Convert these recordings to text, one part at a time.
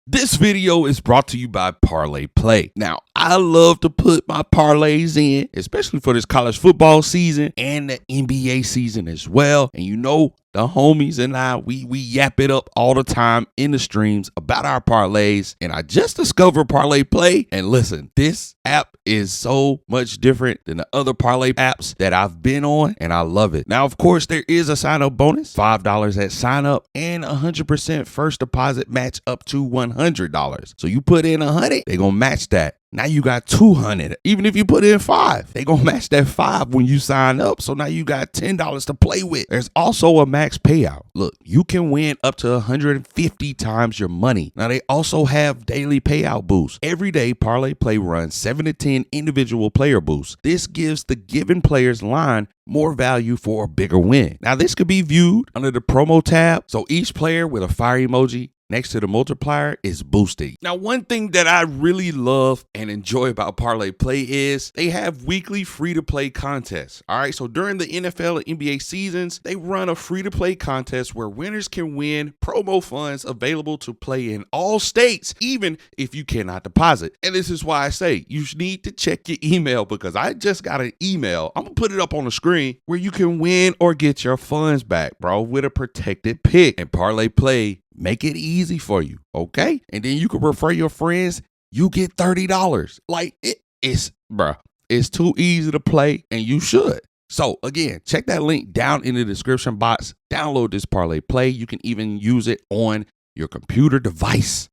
This video is brought to you by ParlayPlay. Now, I love to put my parlays in, especially for this college football season and the NBA season as well. And you know, the homies and I, we yap it up all the time in the streams about our parlays. And I just discovered ParlayPlay. And listen, this app is so much different than the other parlay apps that I've been on, and I love it. Now, of course, there is a sign-up bonus, $5 at sign-up, and 100% first deposit match up to $100. So you put in 100, they're gonna match that. Now you got 200. Even if you put in 5, they gonna match that 5 when you sign up. So now you got $10 to play with. There's also a max payout. Look, you can win up to 150 times your money. Now they also have daily payout boosts. Every day, ParlayPlay runs 7 to 10 individual player boosts. This gives the given player's line more value for a bigger win. Now this could be viewed under the promo tab. So each player with a fire emoji next to the multiplier is boosted. Now, one thing that I really love and enjoy about ParlayPlay is they have weekly free-to-play contests. All right, so during the NFL and NBA seasons, they run a free-to-play contest where winners can win promo funds available to play in all states, even if you cannot deposit. And this is why I say you need to check your email, because I just got an email. I'm gonna put it up on the screen where you can win or get your funds back, bro, with a protected pick. And ParlayPlay make it easy for you, okay? And then you can refer your friends. You get $30. Like, it's too easy to play, and you should. So again, check that link down in the description box. Download this ParlayPlay. You can even use it on your computer device.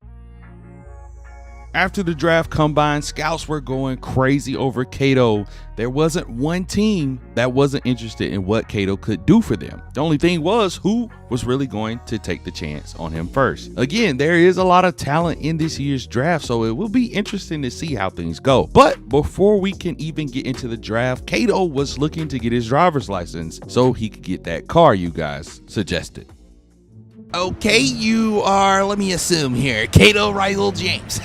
After the draft combine, scouts were going crazy over Cato. There wasn't one team that wasn't interested in what Cato could do for them. The only thing was who was really going to take the chance on him first. Again, there is a lot of talent in this year's draft, so it will be interesting to see how things go. But before we can even get into the draft, Cato was looking to get his driver's license so he could get that car you guys suggested. Okay, you are, let me assume here, Cato-Raul James.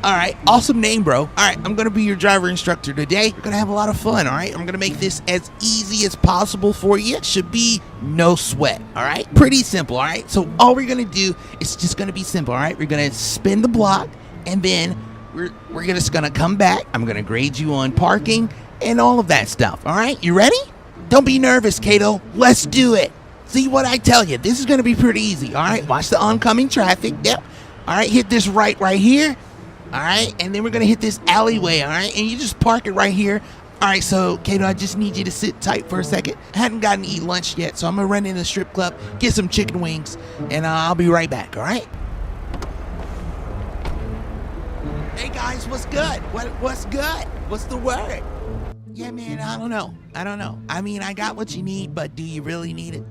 All right, awesome name, bro. All right, I'm going to be your driver instructor today. We're going to have a lot of fun, all right? I'm going to make this as easy as possible for you. It should be no sweat, all right? Pretty simple, all right? So all we're going to do is just going to be simple, all right? We're going to spin the block, and then we're just going to come back. I'm going to grade you on parking and all of that stuff, all right? You ready? Don't be nervous, Cato. Let's do it. See what I tell you. This is going to be pretty easy, all right? Watch the oncoming traffic. Yep. All right, hit this right here. All right, and then we're going to hit this alleyway, all right? And you just park it right here. All right, so, Cato, I just need you to sit tight for a second. I hadn't gotten to eat lunch yet, so I'm going to run in the strip club, get some chicken wings, and I'll be right back, all right? Hey, guys, what's good? What's good? What's the word? Yeah, man, I don't know. I mean, I got what you need, but do you really need it?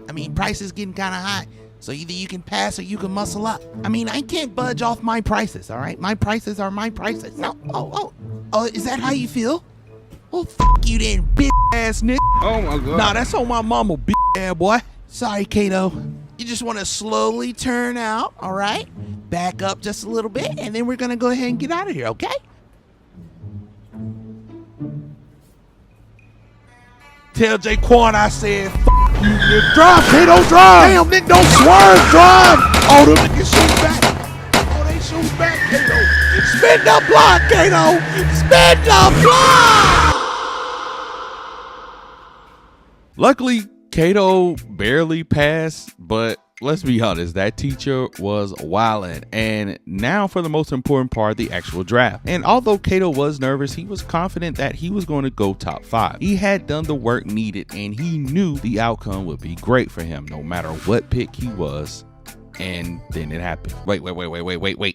I mean, prices getting kind of high, so either you can pass or you can muscle up. I mean, I can't budge off my prices, all right? My prices are my prices. No, oh, is that how you feel? Well, you then, bitch ass nigga. Oh my God. Nah, that's on my mama, bitch ass boy. Sorry, Cato. You just want to slowly turn out, all right? Back up just a little bit, and then we're going to go ahead and get out of here, okay? Tell Jaquan I said, you, nigga. Drive, Cato, drive. Damn, nigga, don't swerve, drive. Oh, them niggas shoot back. Oh, they shoot back, Cato. Spin the block, Cato. Spin the block. Luckily, Cato barely passed, but let's be honest, that teacher was wildin'. And now for the most important part, the actual draft. And although Cato was nervous, he was confident that he was going to go top 5. He had done the work needed, and he knew the outcome would be great for him no matter what pick he was. And then it happened. Wait.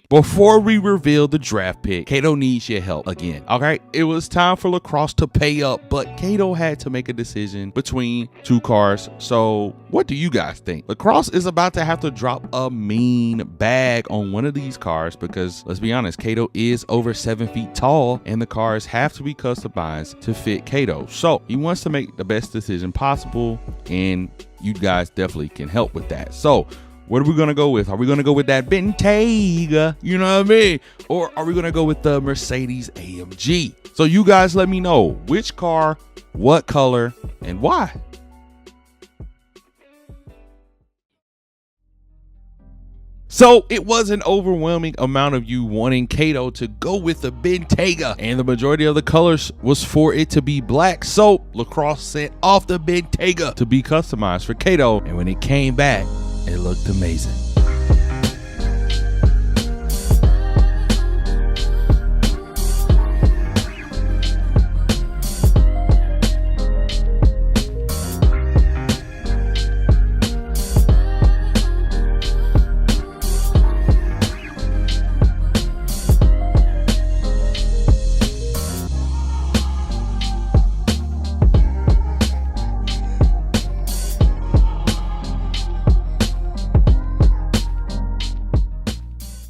Before we reveal the draft pick, Cato needs your help again. All right, it was time for lacrosse to pay up, but Cato had to make a decision between 2 cars. So what do you guys think? Lacrosse is about to have to drop a mean bag on one of these cars because, let's be honest, Cato is over 7 feet tall and the cars have to be customized to fit Cato. So he wants to make the best decision possible, and you guys definitely can help with that. So what are we going to go with? Are we going to go with that Bentayga, you know what I mean? Or are we going to go with the Mercedes AMG? So you guys let me know which car, what color, and why. So it was an overwhelming amount of you wanting Cato to go with the Bentayga, and the majority of the colors was for it to be black. So Lacrosse sent off the Bentayga to be customized for Cato, and when it came back, it looked amazing.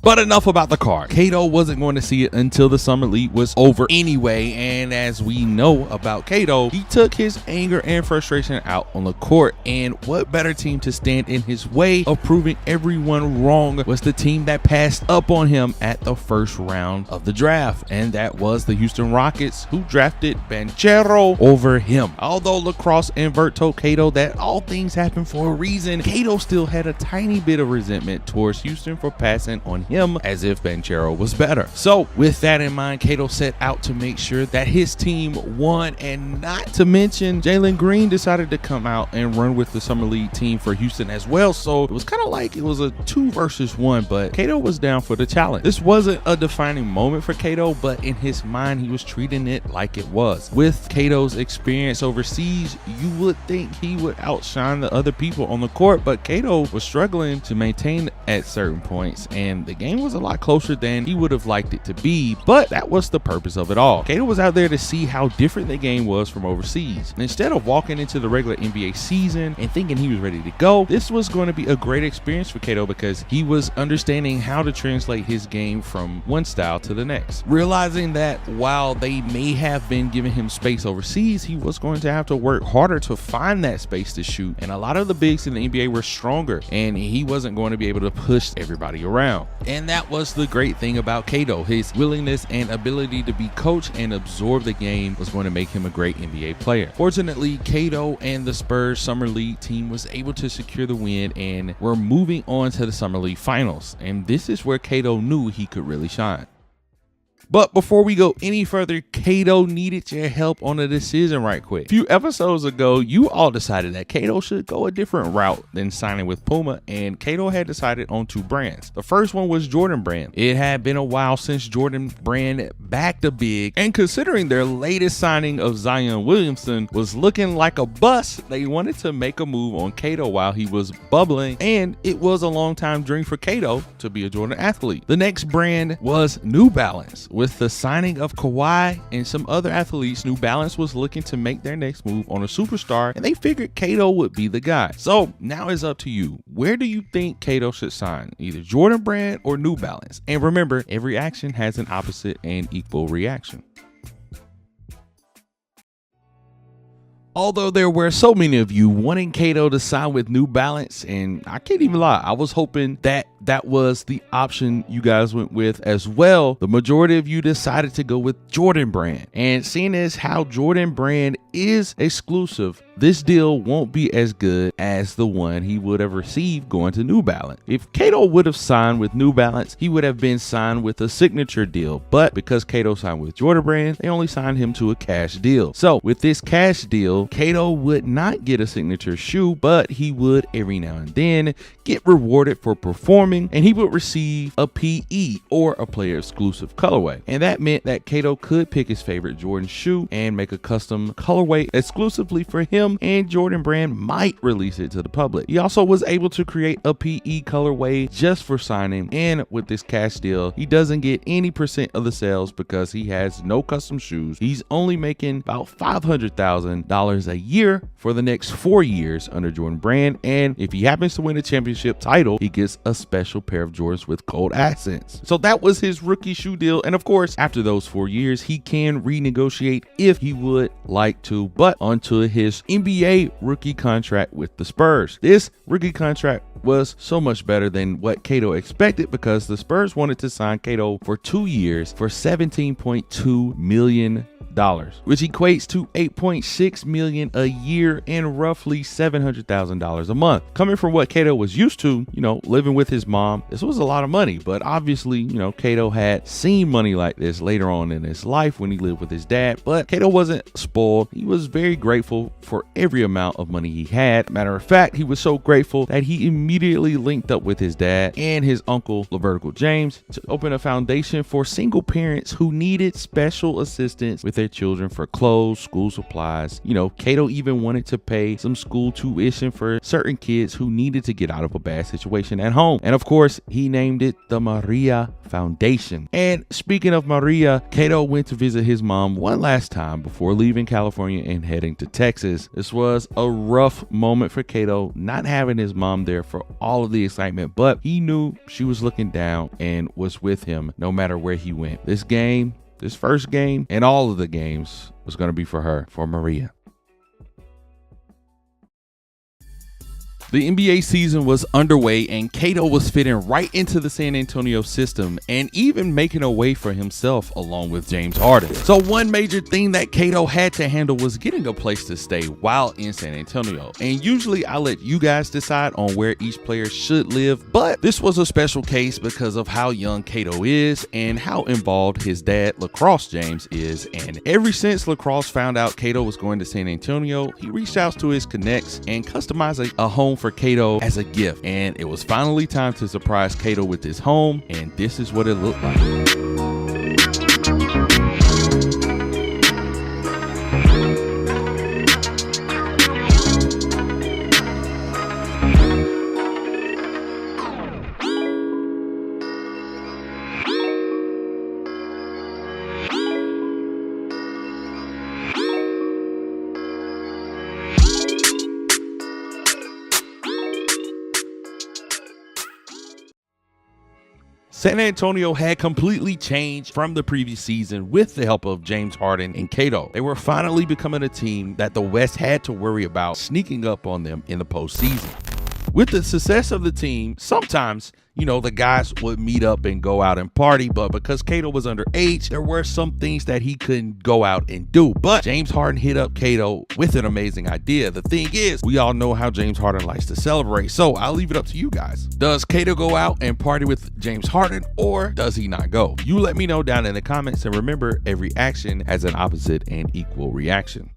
But enough about the card. Cato wasn't going to see it until the Summer League was over anyway, and as we know about Cato, he took his anger and frustration out on the court, and what better team to stand in his way of proving everyone wrong was the team that passed up on him at the first round of the draft, and that was the Houston Rockets, who drafted Banchero over him. Although Lacrosse and Vert told Cato that all things happen for a reason, Cato still had a tiny bit of resentment towards Houston for passing on him as if Banchero was better. So with that in mind, Cato set out to make sure that his team won, and not to mention Jalen Green decided to come out and run with the Summer League team for Houston as well. So it was kind of like it was a 2 versus 1, but Cato was down for the challenge. This wasn't a defining moment for Cato, but in his mind, he was treating it like it was. With Cato's experience overseas, you would think he would outshine the other people on the court, but Cato was struggling to maintain at certain points, and the game was a lot closer than he would have liked it to be, but that was the purpose of it all. Cato was out there to see how different the game was from overseas. And instead of walking into the regular NBA season and thinking he was ready to go, this was going to be a great experience for Cato because he was understanding how to translate his game from one style to the next. Realizing that while they may have been giving him space overseas, he was going to have to work harder to find that space to shoot, and a lot of the bigs in the NBA were stronger, and he wasn't going to be able to push everybody around. And that was the great thing about Cato. His willingness and ability to be coached and absorb the game was going to make him a great NBA player. Fortunately, Cato and the Spurs Summer League team was able to secure the win, and we're moving on to the Summer League Finals. And this is where Cato knew he could really shine. But before we go any further, Cato needed your help on a decision right quick. A few episodes ago, you all decided that Cato should go a different route than signing with Puma, and Cato had decided on 2 brands. The first one was Jordan Brand. It had been a while since Jordan Brand backed a big, and considering their latest signing of Zion Williamson was looking like a bust, they wanted to make a move on Cato while he was bubbling, and it was a long time dream for Cato to be a Jordan athlete. The next brand was New Balance. With the signing of Kawhi and some other athletes, New Balance was looking to make their next move on a superstar, and they figured Cato would be the guy. So now it's up to you. Where do you think Cato should sign? Either Jordan Brand or New Balance? And remember, every action has an opposite and equal reaction. Although there were so many of you wanting Cato to sign with New Balance, and I can't even lie, I was hoping that that was the option you guys went with as well, the majority of you decided to go with Jordan Brand. And seeing as how Jordan Brand is exclusive, this deal won't be as good as the one he would have received going to New Balance. If Cato would have signed with New Balance, he would have been signed with a signature deal, but because Cato signed with Jordan Brand, they only signed him to a cash deal. So with this cash deal, Cato would not get a signature shoe, but he would every now and then get rewarded for performing, and he would receive a PE or a player exclusive colorway. And that meant that Cato could pick his favorite Jordan shoe and make a custom colorway exclusively for him, and Jordan Brand might release it to the public. He also was able to create a PE colorway just for signing, and with this cash deal, he doesn't get any percent of the sales because he has no custom shoes. He's only making about $500,000 a year for the next 4 years under Jordan Brand, and if he happens to win a championship title, he gets a special pair of Jordans with gold accents. So that was his rookie shoe deal, and of course, after those 4 years, he can renegotiate if he would like to, but onto his NBA rookie contract with the Spurs. This rookie contract was so much better than what Cato expected because the Spurs wanted to sign Cato for 2 years for $17.2 million. which equates to $8.6 million a year and roughly $700,000 a month. Coming from what Cato was used to, living with his mom, this was a lot of money, but obviously, Cato had seen money like this later on in his life when he lived with his dad, but Cato wasn't spoiled. He was very grateful for every amount of money he had. Matter of fact, he was so grateful that he immediately linked up with his dad and his uncle, Laverne James, to open a foundation for single parents who needed special assistance with their children for clothes, school supplies. Cato even wanted to pay some school tuition for certain kids who needed to get out of a bad situation at home. And of course, he named it the Maria Foundation. And speaking of Maria, Cato went to visit his mom one last time before leaving California and heading to Texas. This was a rough moment for Cato, not having his mom there for all of the excitement, but he knew she was looking down and was with him no matter where he went. This first game, and all of the games was going to be for her, for Maria. The NBA season was underway and Cato was fitting right into the San Antonio system and even making a way for himself along with James Harden. So one major thing that Cato had to handle was getting a place to stay while in San Antonio. And usually I let you guys decide on where each player should live, but this was a special case because of how young Cato is and how involved his dad, Lacrosse James, is. And ever since Lacrosse found out Cato was going to San Antonio, he reached out to his connects and customized a home for Cato as a gift, and it was finally time to surprise Cato with his home, and this is what it looked like. San Antonio had completely changed from the previous season with the help of James Harden and Cato. They were finally becoming a team that the West had to worry about sneaking up on them in the postseason. With the success of the team, sometimes, the guys would meet up and go out and party, but because Cato was underage, there were some things that he couldn't go out and do. But James Harden hit up Cato with an amazing idea. The thing is, we all know how James Harden likes to celebrate, so I'll leave it up to you guys. Does Cato go out and party with James Harden, or does he not go? You let me know down in the comments, and remember, every action has an opposite and equal reaction.